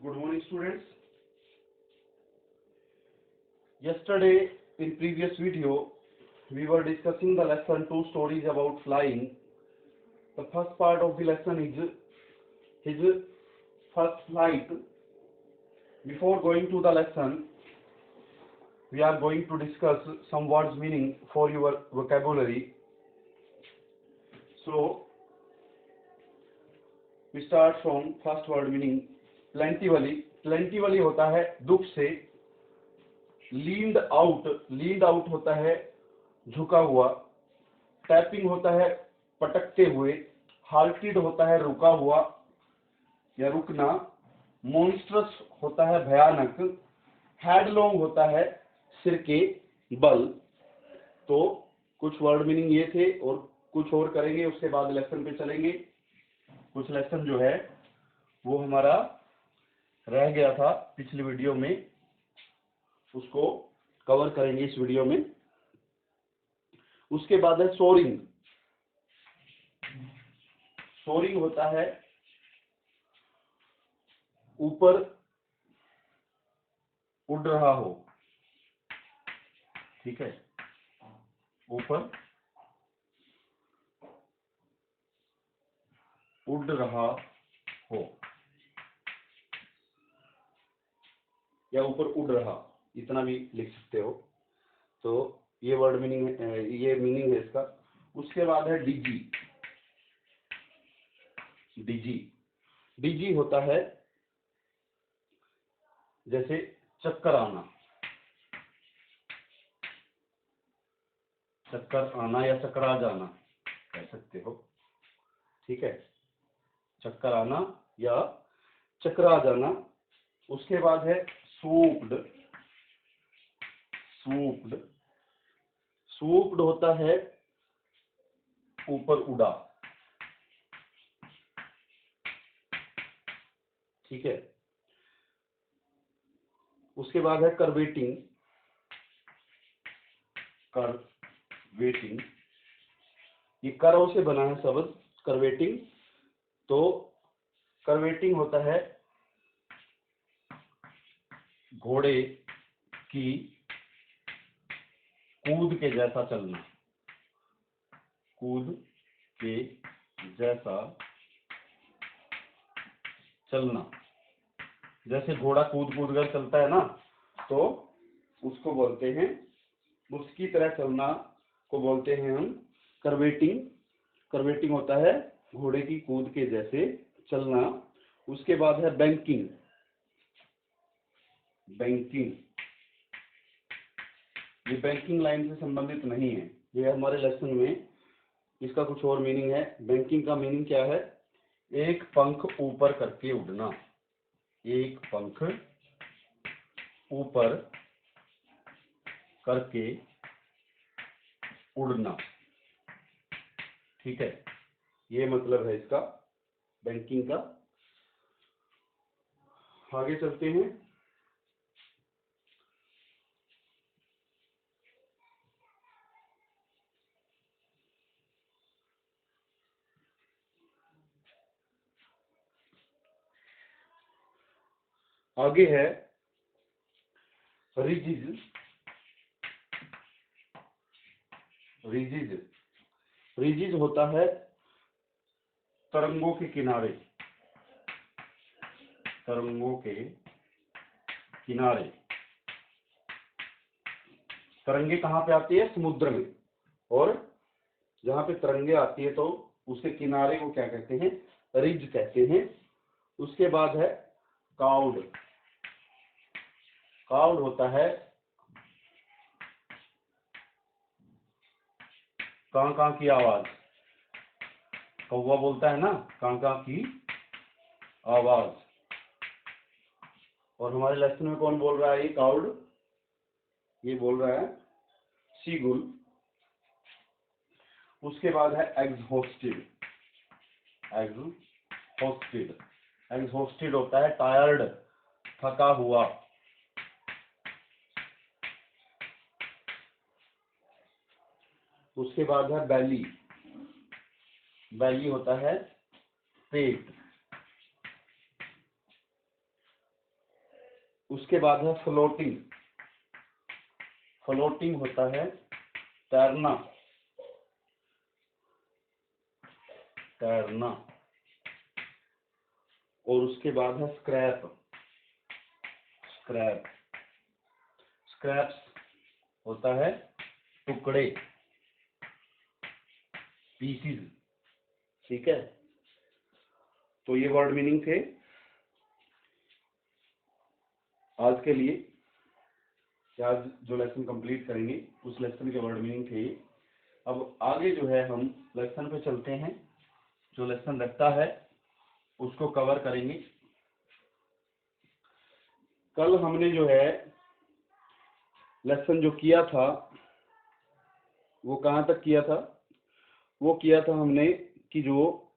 Good morning, students. Yesterday, in previous video, we were discussing the lesson 2 stories about flying. The first part of the lesson is his first flight. Before going to the lesson, we are going to discuss some words meaning for your vocabulary. So, we start from first word meaning plentifully. Plentifully होता है दुख से. Leaned out होता है झुका हुआ. Tapping होता है पटकते हुए. हाल्टेड होता है रुका हुआ या रुकना. मॉन्स्ट्रस होता है भयानक. हेडलॉन्ग होता है सिर के बल. तो कुछ वर्ड मीनिंग ये थे और कुछ और करेंगे, उसके बाद लेसन पे चलेंगे. कुछ लेसन जो है वो हमारा रह गया था पिछली वीडियो में, उसको कवर करेंगे इस वीडियो में. उसके बाद है सोरिंग. सोरिंग होता है ऊपर उड़ रहा हो. ठीक है, ऊपर उड़ रहा हो या ऊपर उड़ रहा, इतना भी लिख सकते हो. तो ये वर्ड मीनिंग ये मीनिंग है इसका. उसके बाद है डिजी. डिजी होता है जैसे चक्कर आना. चक्कर आना या चकरा जाना कह सकते हो. ठीक है, चक्कर आना या चकरा जाना. उसके बाद है सूप्ड. सूप्ड होता है ऊपर उड़ा. ठीक है. उसके बाद है करवेटिंग. ये करव से बना है शब्द करवेटिंग. तो करवेटिंग होता है घोड़े की कूद के जैसा चलना. कूद के जैसा चलना. जैसे घोड़ा कूद कर चलता है ना, तो उसको बोलते हैं, उसकी तरह चलना को बोलते हैं हम करवेटिंग. करवेटिंग होता है घोड़े की कूद के जैसे चलना. उसके बाद है बैंकिंग. ये बैंकिंग लाइन से संबंधित नहीं है, ये हमारे लेसन में इसका कुछ और मीनिंग है. बैंकिंग का मीनिंग क्या है? एक पंख ऊपर करके उड़ना. एक पंख ऊपर करके उड़ना. ठीक है, ये मतलब है इसका बैंकिंग का. आगे चलते हैं. आगे है रिजिज. रिजिज होता है तरंगों के किनारे. तरंगों के किनारे. तरंगे कहाँ पे आती है? समुद्र में. और जहाँ पे तरंगे आती है तो उसके किनारे को क्या कहते हैं? रिज कहते हैं. उसके बाद है काउड. काउड होता है कां की आवाज. कौवा बोलता है ना, कां की आवाज. और हमारे लेसन में कौन बोल रहा है? ये काउड. ये बोल रहा है सीगुल. उसके बाद है एग्जॉस्टेड. एग्जॉस्टेड होता है टायर्ड, थका हुआ. उसके बाद है बैली. बैली होता है पेट. उसके बाद है फ्लोटिंग। फ्लोटिंग होता है तैरना, तैरना। और उसके बाद है स्क्रैप। स्क्रैप, स्क्रैप्स होता है टुकड़े, पीसीज। ठीक है, तो ये वर्ड मीनिंग थे आज के लिए। आज जो लेसन कंप्लीट करेंगे उस लेसन के वर्ड मीनिंग थे ये। अब आगे जो है हम लेसन पे चलते हैं, जो लेसन रखता है उसको कवर करेंगे। कल हमने जो है लेसन जो किया था वो कहाँ तक किया था? वो किया था हमने कि जो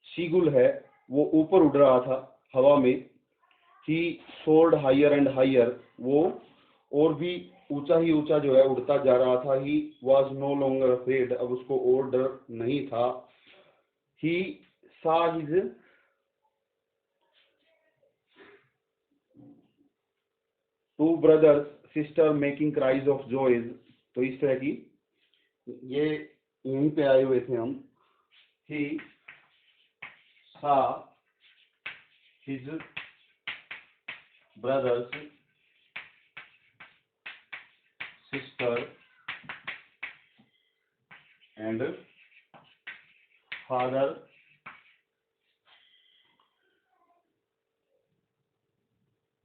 सीगुल है वो ऊपर उड़ रहा था हवा में। He soared higher and higher, वो और भी ऊंचा ही ऊंचा जो है उड़ता जा रहा था। He was no longer afraid, अब उसको और डर नहीं था। He saw his two brothers sister making cries of joys. तो इस तरह की ये यहीं पे आए हुए थे हम। He saw his brothers sister and father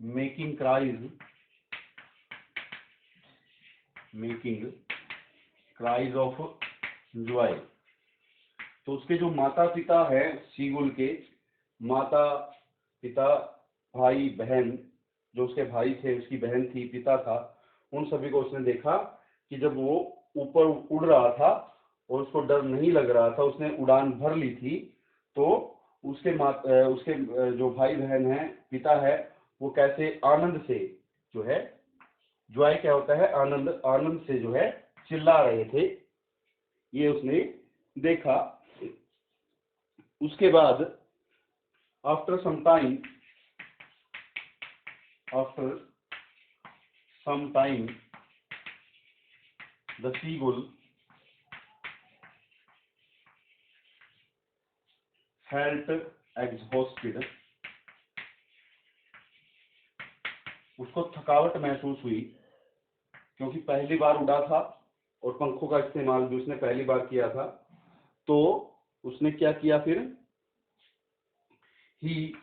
making cries of joy. तो उसके जो माता पिता है सीगुल के, माता पिता भाई बहन, जो उसके भाई थे उसकी बहन थी पिता था, उन सभी को उसने देखा कि जब वो ऊपर उड़ रहा था और उसको डर नहीं लग रहा था, उसने उड़ान भर ली थी, तो उसके जो भाई बहन है पिता है वो कैसे आनंद से जो है, जॉय क्या होता है? आनंद, आनंद से जो है चिल्ला रहे थे, ये उसने देखा। उसके बाद after some time the seagull felt exhausted, उसको थकावट महसूस हुई क्योंकि पहली बार उड़ा था और पंखों का इस्तेमाल भी उसने पहली बार किया था। तो उसने क्या किया फिर? ही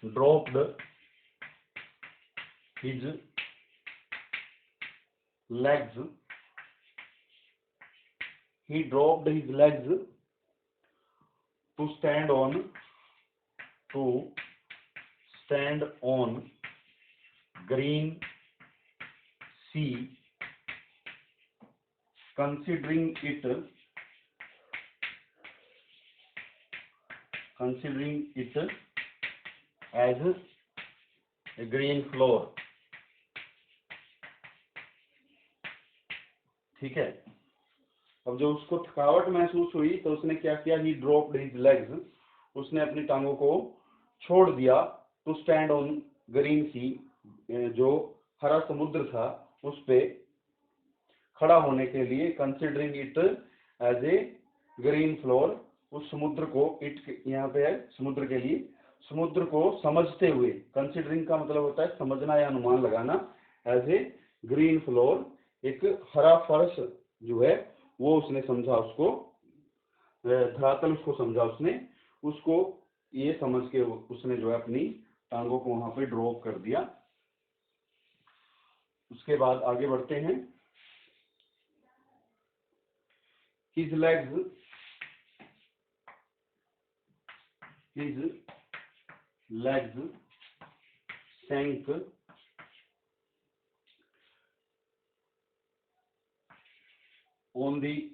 dropped his legs, he dropped his legs to stand on green sea, considering it as a green floor। ठीक है, अब जो उसको थकावट महसूस हुई तो उसने क्या किया? ही ड्रॉप्ड हिज लेग्स, उसने अपनी टांगों को छोड़ दिया। टू स्टैंड ऑन ग्रीन सी, जो हरा समुद्र था उस पे खड़ा होने के लिए। Considering it as a green floor, उस समुद्र को, इट यहाँ पे है समुद्र के लिए, समुद्र को समझते हुए। कंसिडरिंग का मतलब होता है समझना या अनुमान लगाना। एज ए ग्रीन फ्लोर, एक हरा फर्श जो है वो उसने समझा, उसको धरातल उसको समझा उसने, उसको ये समझ के उसने जो है अपनी टांगों को वहां पे ड्रॉप कर दिया। उसके बाद आगे बढ़ते हैं। his legs sank on the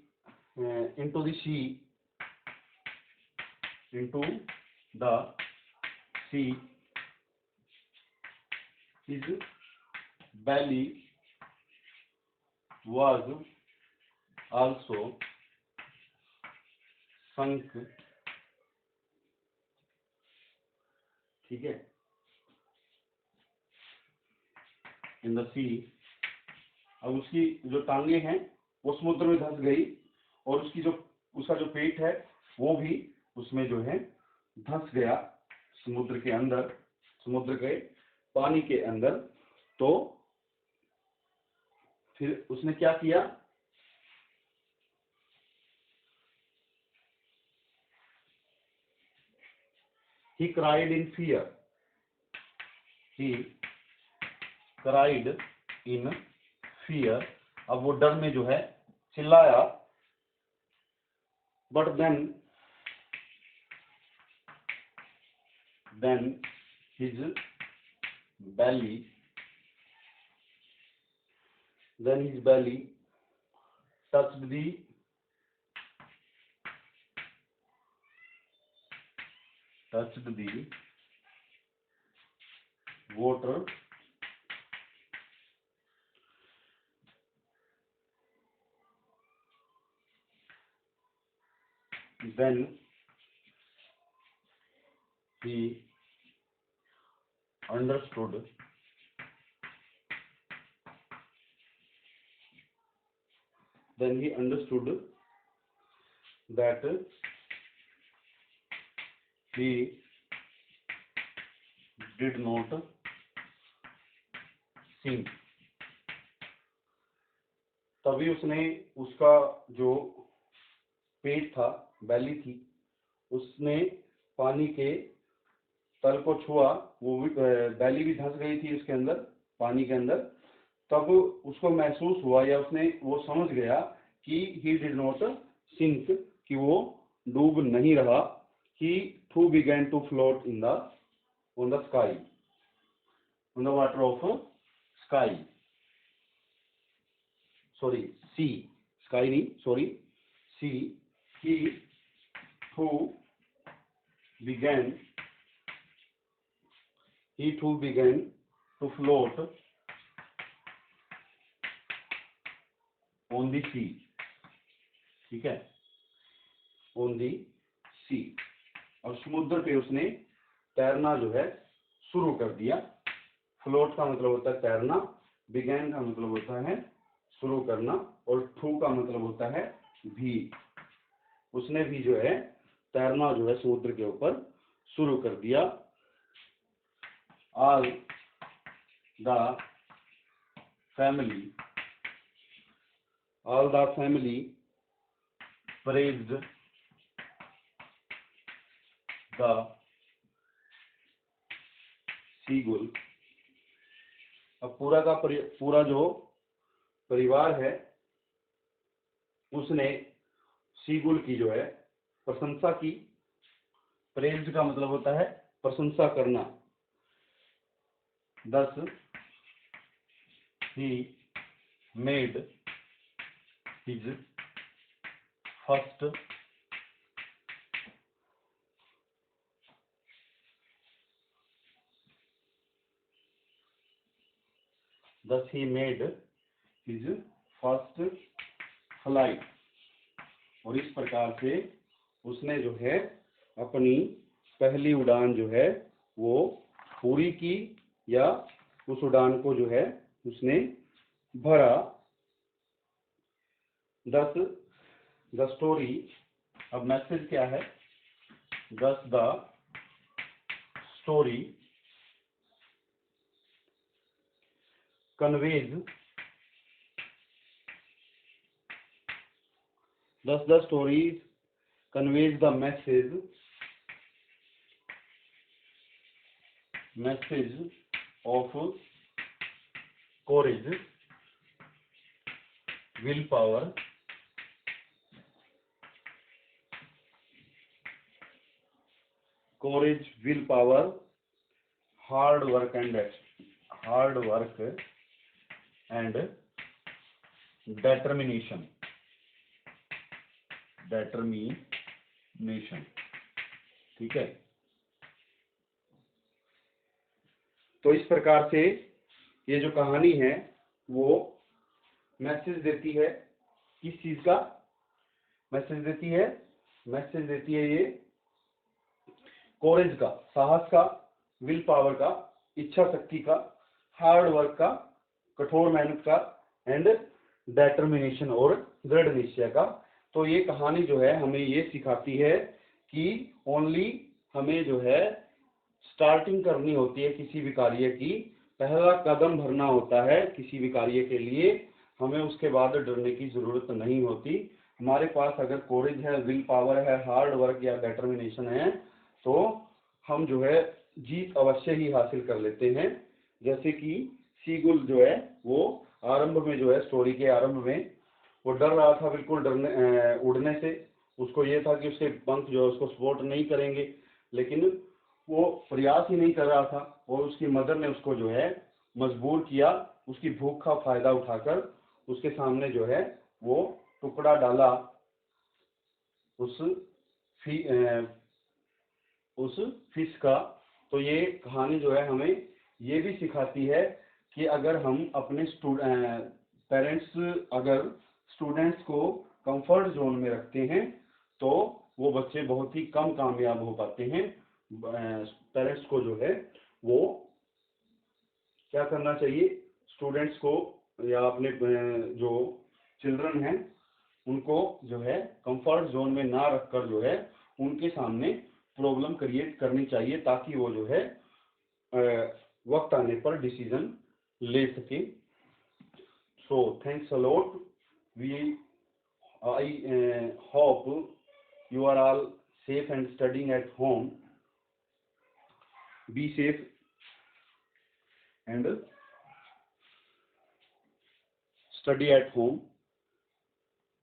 into the sea, his belly was also sunk। ठीक है, इन द सी। अब उसकी जो टांगे हैं वो समुद्र में धंस गई, और उसका जो पेट है वो भी उसमें जो है धंस गया समुद्र के अंदर, समुद्र के पानी के अंदर। तो फिर उसने क्या किया, he cried in fear, he cried in fear। अब वो डर में जो है चिल्लाया, but then his belly touched the water, then he understood that he did not sink। तभी उसने उसका जो पेट था, बैली थी, उसने पानी के तल को छुआ, वो भी बैली भी धंस गई थी उसके अंदर, पानी के अंदर। तब उसको महसूस हुआ, या उसने वो समझ गया कि ही डिड नॉट सिंक, कि वो डूब नहीं रहा। He too began to float in the on the sky, on the water of sky, sorry sea, sky नहीं, sorry sea. He too began to float on the sea, ठीक है, on the सी। और समुद्र पे उसने तैरना जो है शुरू कर दिया। फ्लोट का मतलब होता है तैरना, बिगैन का मतलब होता है शुरू करना, और टू का मतलब होता है भी। उसने भी जो है तैरना जो है समुद्र के ऊपर शुरू कर दिया। All the family praised the seagull। अब पूरा जो परिवार है उसने सीगुल की जो है प्रशंसा की। प्रेज्ड का मतलब होता है प्रशंसा करना। Thus he made his first flight। और इस प्रकार से उसने जो है अपनी पहली उड़ान जो है वो पूरी की, या उस उड़ान को जो है उसने भरा। द स्टोरी, अब मैसेज क्या है, दस the story conveys, thus the story conveys the message of courage, willpower, hard work and determination। ठीक है। तो इस प्रकार से ये जो कहानी है वो मैसेज देती है, किस चीज का मैसेज देती है ये कोरेज का, साहस का, विल पावर का, इच्छा शक्ति का, हार्ड वर्क का, कठोर मेहनत का एंड डेटर्मिनेशन और दृढ़ निश्चय का। तो ये कहानी जो है हमें ये सिखाती है कि ओनली हमें जो है स्टार्टिंग करनी होती है किसी भी कार्य की, पहला कदम भरना होता है किसी भी कार्य के लिए, हमें उसके बाद डरने की जरूरत नहीं होती। हमारे पास अगर कोरेज है, विल पावर है, हार्ड वर्क या डेटर्मिनेशन है, तो हम जो है जीत अवश्य ही हासिल कर लेते हैं। जैसे कि सीगुल जो है वो आरंभ में जो है, स्टोरी के आरंभ में वो डर रहा था बिल्कुल, उड़ने से। उसको ये था कि उसके पंख जो है उसको सपोर्ट नहीं करेंगे, लेकिन वो प्रयास ही नहीं कर रहा था और उसकी मदर ने उसको जो है मजबूर किया, उसकी भूख का फायदा उठाकर उसके सामने जो है वो टुकड़ा डाला उस फी, उस फिश का। तो ये कहानी जो है हमें ये भी सिखाती है कि अगर हम अपने पेरेंट्स अगर स्टूडेंट्स को कंफर्ट जोन में रखते हैं तो वो बच्चे बहुत ही कम कामयाब हो पाते हैं। पेरेंट्स को जो है वो क्या करना चाहिए, स्टूडेंट्स को या अपने जो चिल्ड्रन हैं उनको जो है कंफर्ट जोन में ना रखकर जो है उनके सामने प्रॉब्लम क्रिएट करनी चाहिए, ताकि वो जो है वक्त आने पर डिसीजन ले सके। So thanks a lot. We I hope you are all safe and studying at home. Be safe and study at home.